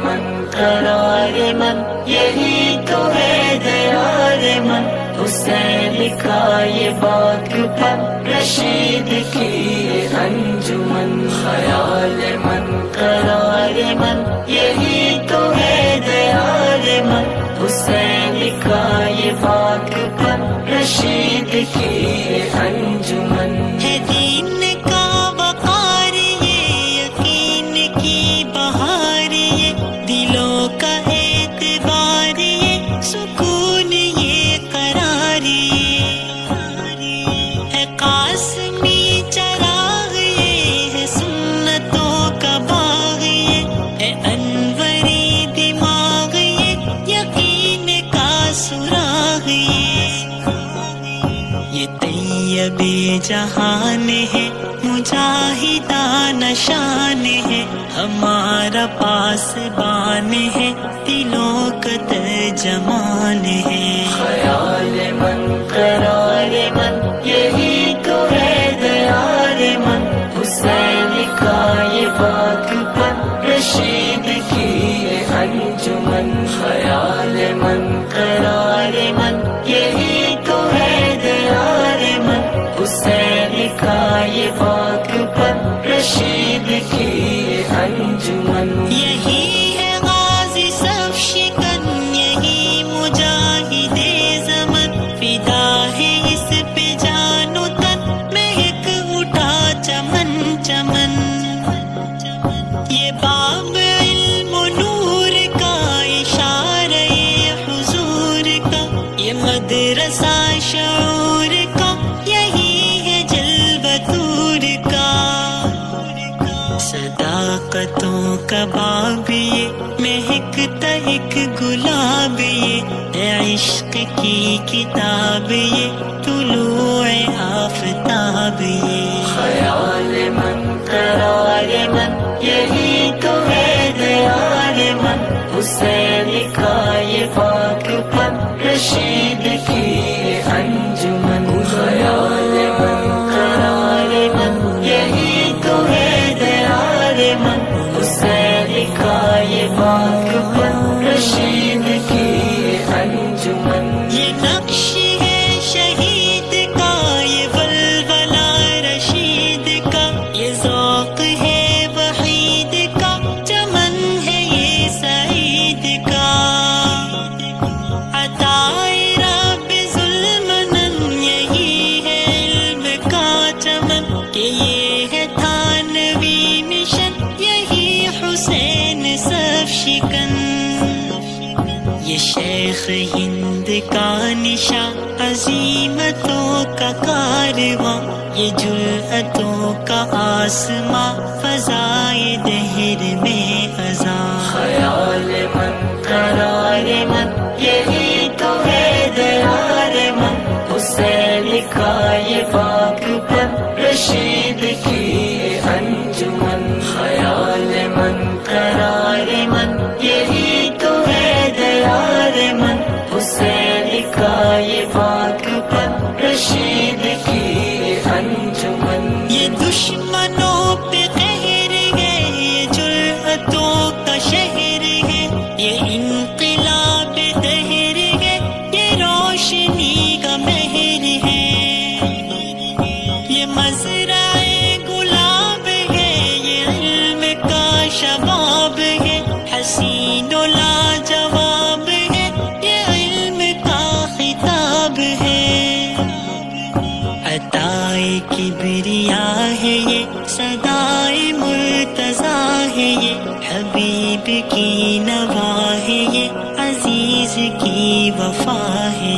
من قرار من یہی تو ہے دیار من، حسین کا یہ باغ پر رشید کی انجمن، خیال من قرار من یہی تو ہے دیار من، حسین کا یہ باغ پر رشید کی انجمن، ہے دین کا وقار یہ یقین کی بہار یہ دلوں کا اعتبار یہ سکون یہ قرار یہ ہے قاسمی چراغ یہ ہے سنتوں کا باغ یہ ہے انوری دماغ یہ یقین کا سراغ یہ طیب جہان ہے مجاہدانہ شان ہے ہمارا پاسبان ہے دلوں کا ترجمان ہے، خیال من قرار من یہی تو ہے دیار من، حسین کا یہ باغ پر رشید کی انجمن، خیال من قرار من یہی تو ہے دیار من، حسین کا یہ باغ پر رشید کی انجمن، یہی ہے غازی صف شکن یہی مجاہد زمن، فدا ہے اس پہ جان و تن مہک اٹھا چمن چمن، یہ باب علم و نور کا اشارہ حضور کا یہ مدرسہ شعور کا یہی ہے جلوہ طور کا، صداقتوں کا باب یہ مہکتا ایک گلاب یہ ہے عشق کی کتاب یہ طلوع آفتاب یہ، خیال من قرار من یہی تو ہے دیار من، حسین کا یہ باغ پر رشید کی انجمن، خیال من قرار من یہی تو ہے دیار من، حسین کا یہ باغ پر رشید کی انجمن، یہ نقش ہے شہید کا یہ ولولہ رشید کا یہ ذوق ہے وحید کا چمن ہے یہ سعید کا، عطائے رب ظلمنن یہی ہے علم کا چمن کہ یہ ہے تھانوی مشن یہی حسین صف شکن، یہ شیخ ہند کا نشاں عظیمتوں کا کارواں یہ جرأتوں کا آسماں فضائے دہر میں اذاں، خیال من قرار من یہی تو ہے دیار من، حسین کا یہ باغ پر رشید کی انجمن، خیال من قرار من یہی تو ہے دیار من، حسین کا یہ باغ پر رشید کی انجمن، یہ دشمنوں پہ قہر ہے یہ جرأتوں کا شہر ہے یہ انقلاب دہر ہے یہ روشنی کا مہر ہے، یہ مزرعہ گلاب ہے یہ علم کا شباب ہے حسین و لاجواب ہے یہ علم کا خطاب ہے، عطائے کبریا ہے یہ صدائے مرتضیٰ ہے یہ حبیب کی نوا ہے یہ عزیز کی وفا ہے